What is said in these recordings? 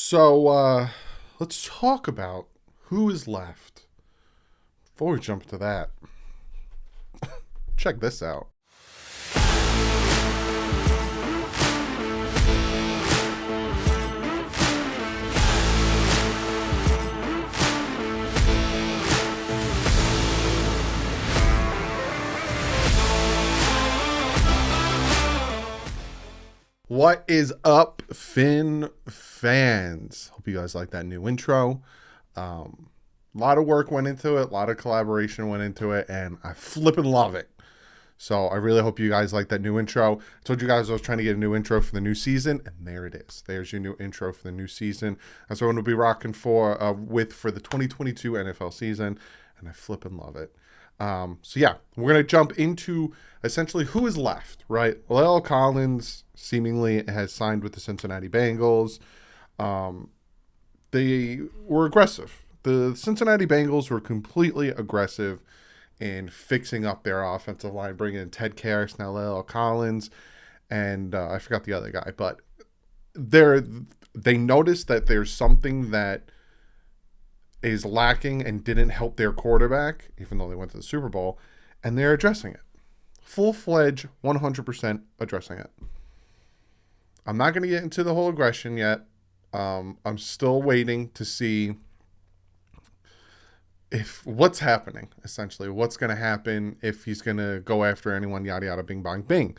So let's talk about who is left. Before we jump to that, check this out. What is up, Finn fans? Hope you guys like that new intro. A lot of work went into it, a lot of collaboration went into it, and I flippin' love it. So I really hope you guys like that new intro. I told you guys I was trying to get a new intro for the new season, and there it is. There's your new intro for the new season. That's what I'm going to be rocking for the 2022 NFL season, and I flippin' love it. So yeah, we're going to jump into essentially who is left, right? La'el Collins seemingly has signed with the Cincinnati Bengals. They were aggressive. The Cincinnati Bengals were completely aggressive in fixing up their offensive line, bringing in Ted Karras, now La'el Collins, and I forgot the other guy, but they noticed that there's something that is lacking and didn't help their quarterback, even though they went to the Super Bowl, and they're addressing it. Full-fledged, 100% addressing it. I'm not going to get into the whole aggression yet. I'm still waiting to see what's happening, essentially. What's going to happen, if he's going to go after anyone, yada, yada, bing, bang, bing.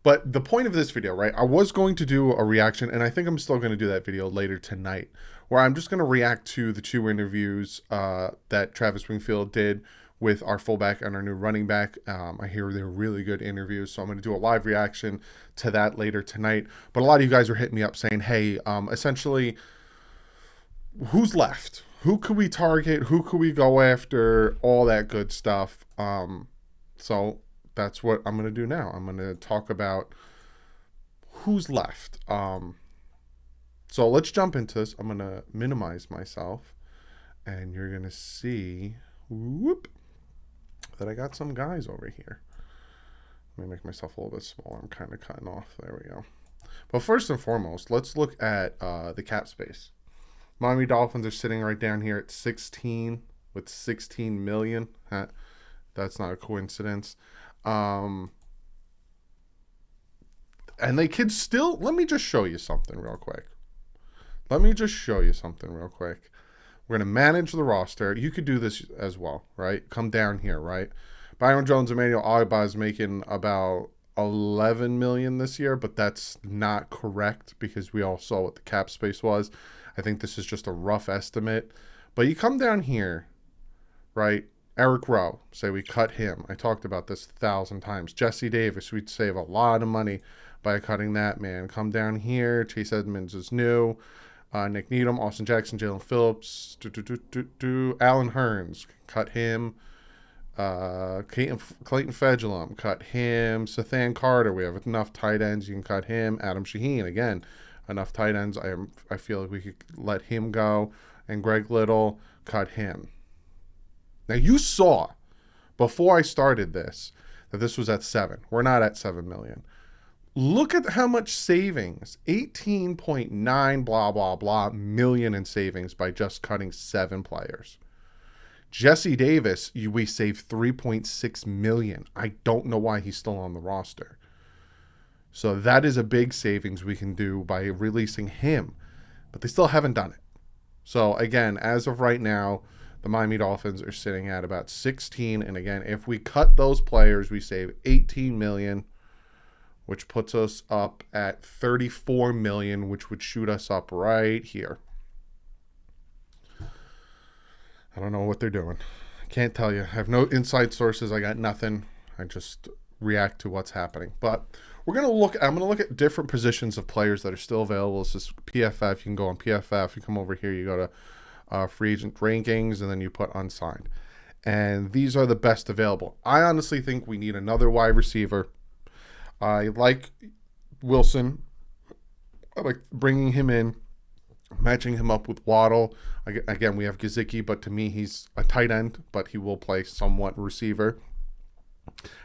But the point of this video, right, I was going to do a reaction, and I think I'm still going to do that video later tonight, where I'm just going to react to the two interviews that Travis Wingfield did with our fullback and our new running back. I hear they're really good interviews, so I'm going to do a live reaction to that later tonight. But a lot of you guys are hitting me up saying, hey, essentially, who's left? Who could we target? Who could we go after? All that good stuff. So that's what I'm going to do now. I'm going to talk about who's left. So let's jump into this. I'm going to minimize myself, and you're going to see that I got some guys over here. Let me make myself a little bit smaller. I'm kind of cutting off. There we go. But first and foremost, let's look at the cap space. Miami Dolphins are sitting right down here at 16 with 16 million. That's not a coincidence. And they could still, let me just show you something real quick. We're going to manage the roster. You could do this as well, right? Come down here, right? Byron Jones, Emmanuel Ogbah is making about 11 million this year, but that's not correct because we all saw what the cap space was. I think this is just a rough estimate. But you come down here, right? Eric Rowe, say we cut him. I talked about this 1,000 times. Jesse Davis, we'd save a lot of money by cutting that man. Come down here. Chase Edmonds is new. Nick Needham, Austin Jackson, Jalen Phillips, Alan Hearns, cut him. Clayton Fedulum, cut him. Sathan Carter, we have enough tight ends, you can cut him. Adam Shaheen, again, enough tight ends. I feel like we could let him go. And Greg Little, cut him. Now you saw before I started this that this was at 7. We're not at 7 million. Look at how much savings, 18.9 blah, blah, blah million in savings by just cutting 7 players. Jesse Davis, we saved 3.6 million. I don't know why he's still on the roster. So that is a big savings we can do by releasing him, but they still haven't done it. So again, as of right now, the Miami Dolphins are sitting at about 16. And again, if we cut those players, we save 18 million. Which puts us up at 34 million, which would shoot us up right here. I don't know what they're doing. I can't tell you. I have no inside sources. I got nothing. I just react to what's happening. But I'm going to look at different positions of players that are still available. This is PFF. You can go on PFF. You come over here, you go to free agent rankings, and then you put unsigned. And these are the best available. I honestly think we need another wide receiver. I like Wilson. I like bringing him in, matching him up with Waddle. Again, we have Gesicki, but to me, he's a tight end, but he will play somewhat receiver.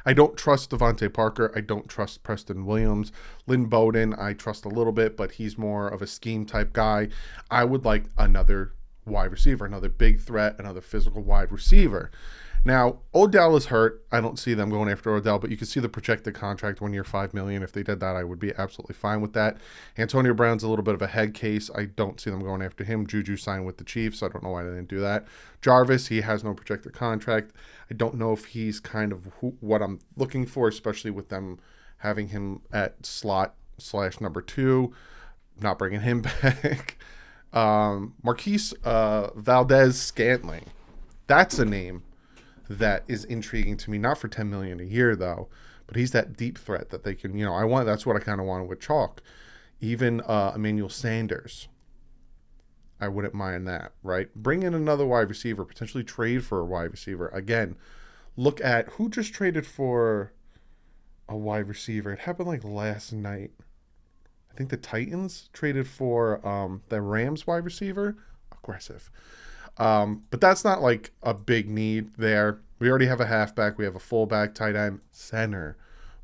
I don't trust Devontae Parker. I don't trust Preston Williams. Lynn Bowden, I trust a little bit, but he's more of a scheme type guy. I would like another wide receiver, another big threat, another physical wide receiver. Now, Odell is hurt. I don't see them going after Odell, but you can see the projected contract, 1 year, $5 million. If they did that, I would be absolutely fine with that. Antonio Brown's a little bit of a head case. I don't see them going after him. Juju signed with the Chiefs. I don't know why they didn't do that. Jarvis, he has no projected contract. I don't know if he's kind of what I'm looking for, especially with them having him at slot / number 2, not bringing him back. Marquise Valdez Scantling. That's a name that is intriguing to me, not for $10 million a year though, but he's that deep threat that they can, that's what I kind of wanted with Chalk. Even Emmanuel Sanders, I wouldn't mind that, right? Bring in another wide receiver, potentially trade for a wide receiver. Again, look at who just traded for a wide receiver. It happened like last night. I think the Titans traded for the Rams wide receiver. Aggressive. But that's not like a big need there. We already have a halfback. We have a fullback, tight end, center.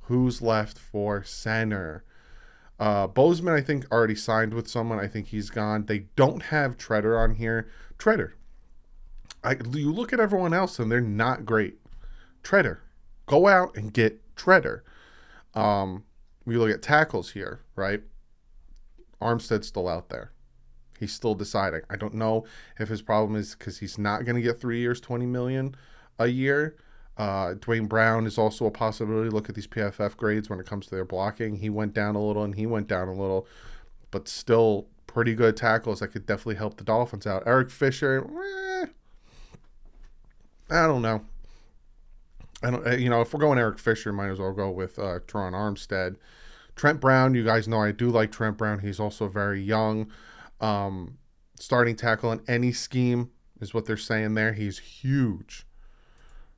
Who's left for center? Bozeman, I think, already signed with someone. I think he's gone. They don't have Treader on here. Treader. You look at everyone else and they're not great. Treader. Go out and get Treader. We look at tackles here, right? Armstead's still out there. He's still deciding. I don't know if his problem is because he's not going to get 3 years, $20 million a year. Dwayne Brown is also a possibility. Look at these PFF grades when it comes to their blocking. He went down a little and he went down a little, but still pretty good tackles that could definitely help the Dolphins out. Eric Fisher, I don't know. If we're going Eric Fisher, might as well go with Teron Armstead. Trent Brown, you guys know I do like Trent Brown. He's also very young. Starting tackle in any scheme is what they're saying there. He's huge.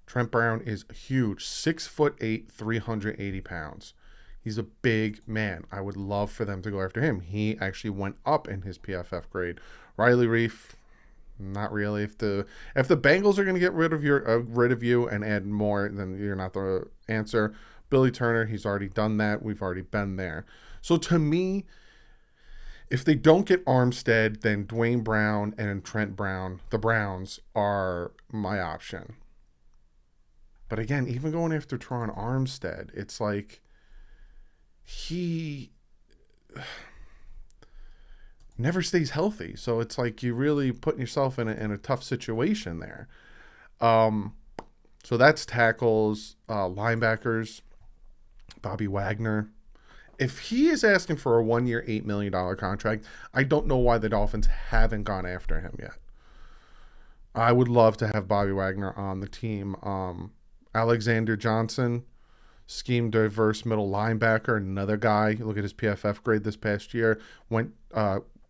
Trent Brown is huge. 6'8", 380 pounds. He's a big man. I would love for them to go after him. He actually went up in his PFF grade. Riley Reif, not really. If the Bengals are going to get rid of you and add more, then you're not the answer. Billy Turner, he's already done that. We've already been there. So to me, if they don't get Armstead, then Dwayne Brown and Trent Brown, the Browns, are my option. But again, even going after Teron Armstead, it's like he never stays healthy. So it's like you're really putting yourself in a tough situation there. So that's tackles, linebackers, Bobby Wagner. If he is asking for a 1 year, $8 million contract, I don't know why the Dolphins haven't gone after him yet. I would love to have Bobby Wagner on the team. Alexander Johnson, scheme diverse middle linebacker, another guy. Look at his PFF grade this past year. Went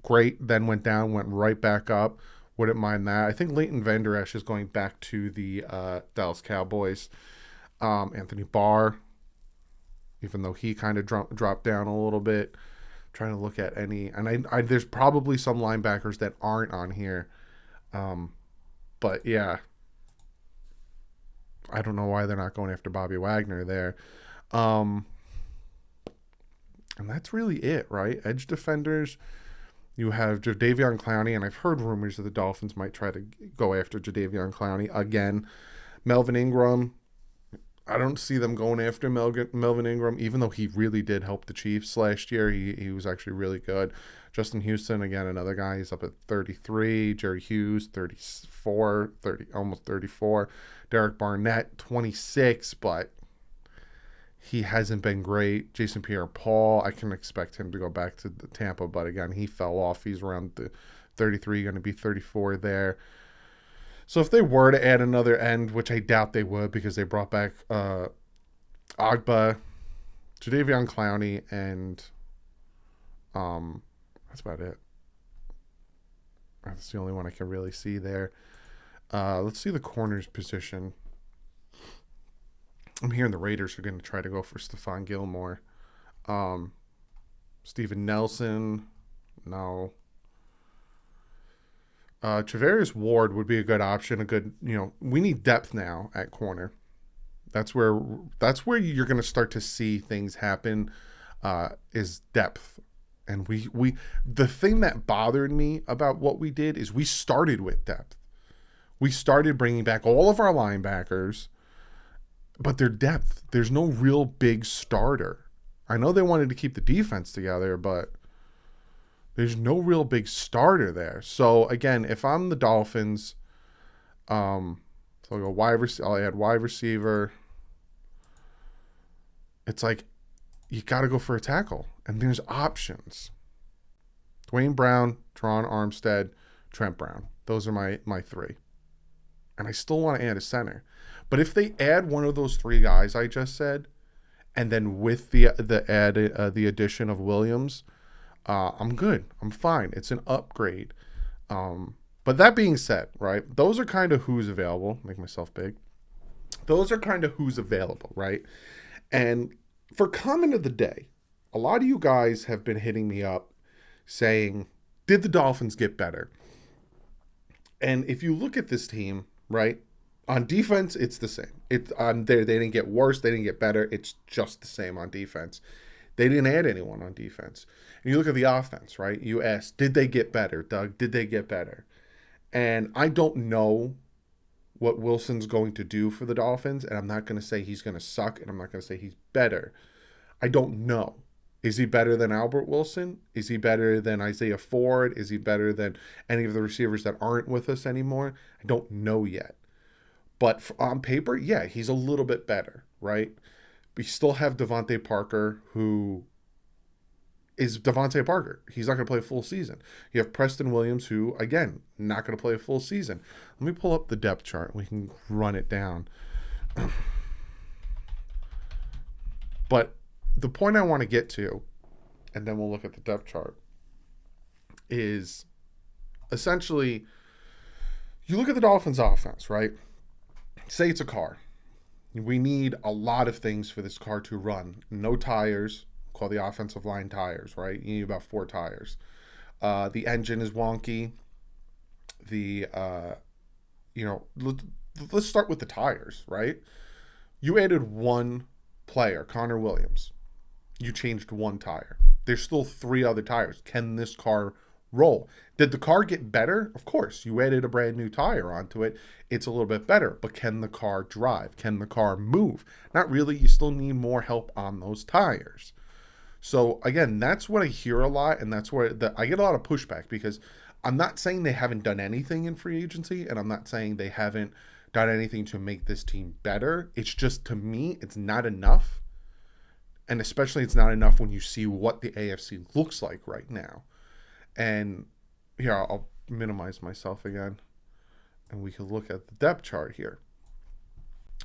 great, then went down, went right back up. Wouldn't mind that. I think Leighton Vander Esch is going back to the Dallas Cowboys. Anthony Barr, even though he kind of dropped down a little bit. Trying to look at any, and I there's probably some linebackers that aren't on here. But yeah, I don't know why they're not going after Bobby Wagner there. And that's really it, right? Edge defenders, you have Jadeveon Clowney, and I've heard rumors that the Dolphins might try to go after Jadeveon Clowney again. Melvin Ingram, I don't see them going after Melvin Ingram, even though he really did help the Chiefs last year. He was actually really good. Justin Houston, again, another guy. He's up at 33. Jerry Hughes, 34, almost 34. Derek Barnett, 26, but he hasn't been great. Jason Pierre-Paul, I can expect him to go back to Tampa, but again, he fell off. He's around the 33, going to be 34 there. So if they were to add another end, which I doubt they would because they brought back Agba, Jadeveon Clowney, and that's about it. That's the only one I can really see there. Let's see the corners position. I'm hearing the Raiders are going to try to go for Stephon Gilmore. Steven Nelson, no. Travarius Ward would be a good option. We need depth now at corner. That's where you're going to start to see things happen. Is depth. And we the thing that bothered me about what we did is we started with depth. We started bringing back all of our linebackers, but their depth. There's no real big starter. I know they wanted to keep the defense together, but there's no real big starter there. So again, if I'm the Dolphins, so I'll go I'll add wide receiver. It's like you got to go for a tackle, and there's options. Dwayne Brown, Teron Armstead, Trent Brown. Those are my three. And I still want to add a center. But if they add one of those three guys I just said, and then with the addition of Williams, I'm good. I'm fine. It's an upgrade. But that being said, right, those are kind of who's available. Make myself big. Those are kind of who's available, right? And for comment of the day, a lot of you guys have been hitting me up saying, did the Dolphins get better? And if you look at this team, right, on defense, it's the same. They didn't get worse. They didn't get better. It's just the same on defense. They didn't add anyone on defense. And you look at the offense, right? You ask, did they get better, Doug? Did they get better? And I don't know what Wilson's going to do for the Dolphins, and I'm not going to say he's going to suck, and I'm not going to say he's better. I don't know. Is he better than Albert Wilson? Is he better than Isaiah Ford? Is he better than any of the receivers that aren't with us anymore? I don't know yet. But on paper, yeah, he's a little bit better, right? We still have Devontae Parker, who is Devontae Parker. He's not going to play a full season. You have Preston Williams, who, again, not going to play a full season. Let me pull up the depth chart. We can run it down. But the point I want to get to, and then we'll look at the depth chart, is essentially, you look at the Dolphins offense, right? Say it's a car. We need a lot of things for this car to run. No tires, call the offensive line tires, right? You need about 4 tires. The engine is wonky. Let's start with the tires, right? You added one player, Connor Williams. You changed one tire. There's still 3 other tires. Can this car roll? Did the car get better? Of course. You added a brand new tire onto it. It's a little bit better. But can the car drive? Can the car move? Not really. You still need more help on those tires. So, again, that's what I hear a lot, and that's where I get a lot of pushback, because I'm not saying they haven't done anything in free agency, and I'm not saying they haven't done anything to make this team better. It's just, to me, it's not enough. And especially it's not enough when you see what the AFC looks like right now. And here, I'll minimize myself again, and we can look at the depth chart here.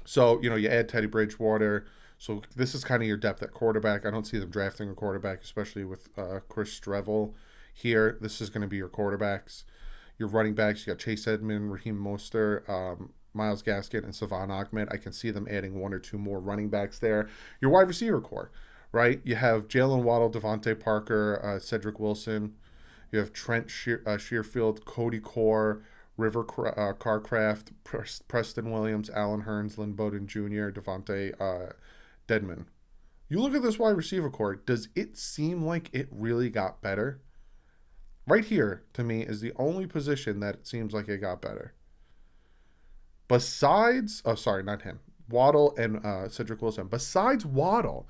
So, you add Teddy Bridgewater. So this is kind of your depth at quarterback. I don't see them drafting a quarterback, especially with Chris Strevel here. This is going to be your quarterbacks. Your running backs, you got Chase Edmonds, Raheem Mostert, Myles Gaskin, and Savon Ahmed. I can see them adding 1 or 2 more running backs there. Your wide receiver core, right? You have Jalen Waddle, Devontae Parker, Cedric Wilson. You have Trent Shearfield, Cody Core, River Carcraft, Preston Williams, Allen Hurns, Lynn Bowden Jr., Devontae Dedman. You look at this wide receiver core, does it seem like it really got better? Right here, to me, is the only position that it seems like it got better. Besides, not him, Waddle and Cedric Wilson. Besides Waddle,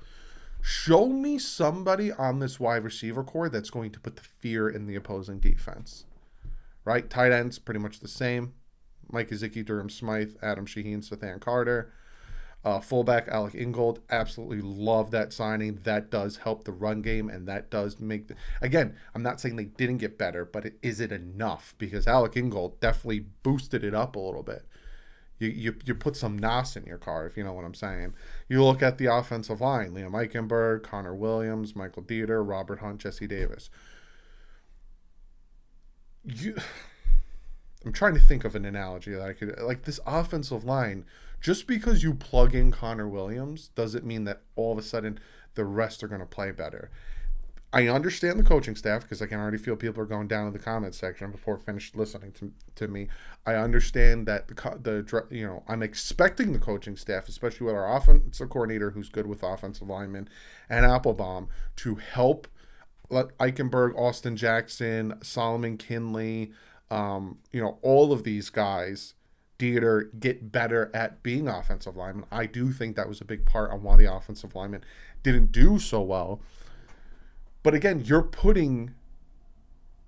show me somebody on this wide receiver core that's going to put the fear in the opposing defense. Right? Tight ends, pretty much the same. Mike Gesicki, Durham Smythe, Adam Shaheen, Sathan Carter. Fullback Alec Ingold, absolutely love that signing. That does help the run game, and that does make again, I'm not saying they didn't get better, but is it enough? Because Alec Ingold definitely boosted it up a little bit. You put some NOS in your car, if you know what I'm saying. You look at the offensive line: Liam Eichenberg, Connor Williams, Michael Dieter, Robert Hunt, Jesse Davis. I'm trying to think of an analogy that I could, like this offensive line. Just because you plug in Connor Williams doesn't mean that all of a sudden the rest are going to play better. I understand the coaching staff because I can already feel people are going down in the comments section before finished listening to me. I understand that I'm expecting the coaching staff, especially with our offensive coordinator who's good with offensive linemen and Applebaum, to help let Eichenberg, Austin Jackson, Solomon Kinley, all of these guys, Dieter, get better at being offensive linemen. I do think that was a big part on why the offensive linemen didn't do so well. But again, you're putting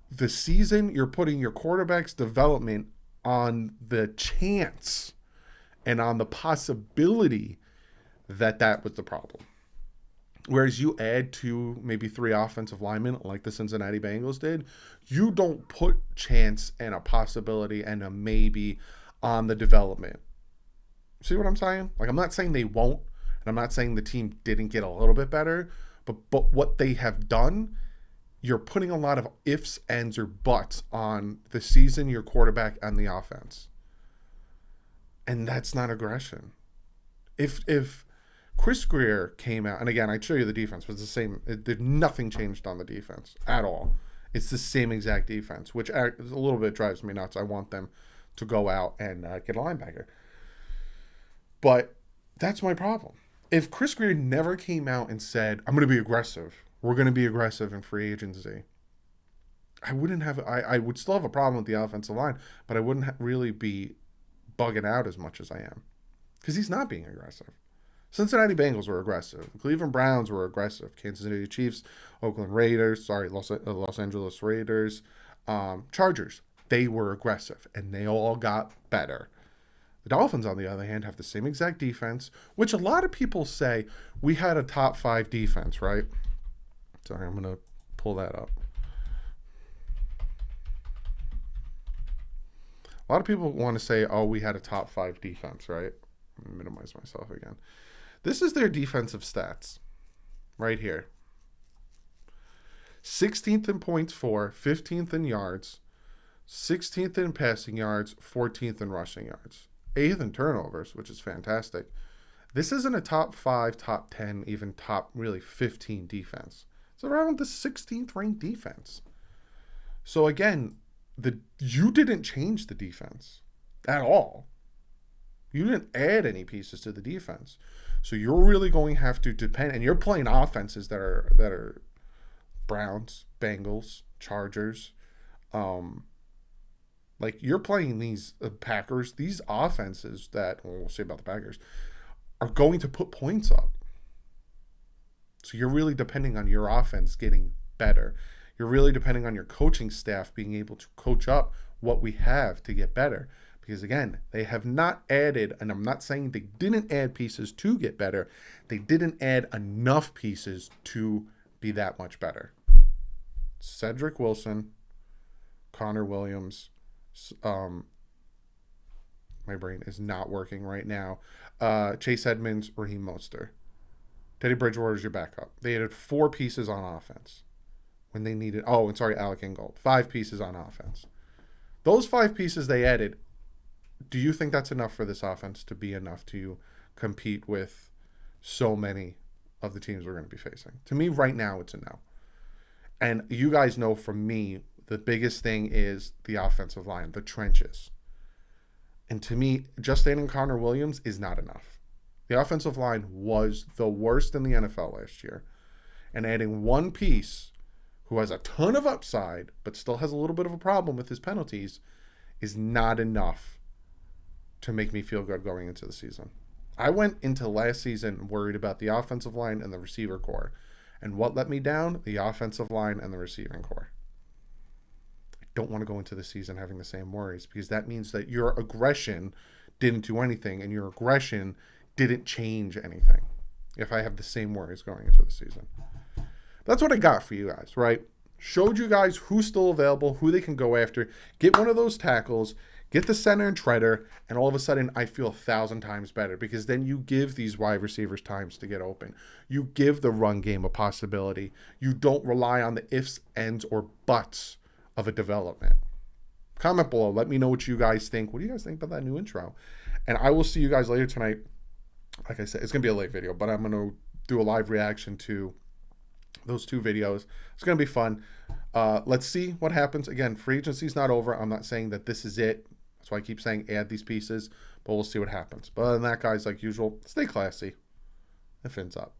the season, you're putting your quarterback's development on the chance and on the possibility that was the problem. Whereas you add 2, maybe 3 offensive linemen like the Cincinnati Bengals did, you don't put chance and a possibility and a maybe on the development. See what I'm saying? Like, I'm not saying they won't, and I'm not saying the team didn't get a little bit better, but what they have done, you're putting a lot of ifs, ands, or buts on the season, your quarterback, and the offense. And that's not aggression. If Chris Greer came out, and again, I'd show you the defense, was the same. Nothing changed on the defense at all. It's the same exact defense, which a little bit drives me nuts. I want them to go out and get a linebacker. But that's my problem. If Chris Greer never came out and said, I'm going to be aggressive, we're going to be aggressive in free agency, I would still have a problem with the offensive line, but I wouldn't really be bugging out as much as I am. Because he's not being aggressive. Cincinnati Bengals were aggressive. Cleveland Browns were aggressive. Kansas City Chiefs, Oakland Raiders, Los Angeles Raiders, Chargers. They were aggressive, and they all got better. The Dolphins, on the other hand, have the same exact defense, which a lot of people say we had a top 5 defense, right? Sorry, I'm going to pull that up. A lot of people want to say, oh, we had a top 5 defense, right? Let me minimize myself again. This is their defensive stats right here. 16th in points for, 15th in yards, 16th in passing yards, 14th in rushing yards. 8th in turnovers, which is fantastic. This isn't a top 5, top 10, even top really 15 defense. It's around the 16th ranked defense. So again, you didn't change the defense at all. You didn't add any pieces to the defense. So you're really going to have to depend, and you're playing offenses that are Browns, Bengals, Chargers, like you're playing these Packers, these offenses that, we'll say about the Packers, are going to put points up. So you're really depending on your offense getting better. You're really depending on your coaching staff being able to coach up what we have to get better. Because again, they have not added, and I'm not saying they didn't add pieces to get better. They didn't add enough pieces to be that much better. Cedric Wilson, Connor Williams, my brain is not working right now. Chase Edmonds, Raheem Mostert. Teddy Bridgewater is your backup. They added 4 pieces on offense when they needed. Oh, and sorry, Alec Ingold. 5 pieces on offense. Those 5 pieces they added. Do you think that's enough for this offense to be enough to compete with so many of the teams we're going to be facing? To me, right now, it's a no. And you guys know from me, the biggest thing is the offensive line, the trenches. And to me, just adding Connor Williams is not enough. The offensive line was the worst in the NFL last year. And adding one piece who has a ton of upside, but still has a little bit of a problem with his penalties, is not enough to make me feel good going into the season. I went into last season worried about the offensive line and the receiver core. And what let me down? The offensive line and the receiving core. I don't want to go into the season having the same worries, because that means that your aggression didn't do anything and your aggression didn't change anything if I have the same worries going into the season. That's what I got for you guys, right? Showed you guys who's still available, who they can go after. Get one of those tackles, get the center and treader, and all of a sudden I feel 1,000 times better, because then you give these wide receivers times to get open. You give the run game a possibility. You don't rely on the ifs, ands, or buts of a development. Comment below. Let me know what you guys think. What do you guys think about that new intro? And I will see you guys later tonight. Like I said, it's going to be a late video, but I'm going to do a live reaction to those 2 videos. It's going to be fun. Let's see what happens. Again, free agency's not over. I'm not saying that this is it. That's why I keep saying add these pieces, but we'll see what happens. But other than that, guys, like usual, stay classy. It fins up.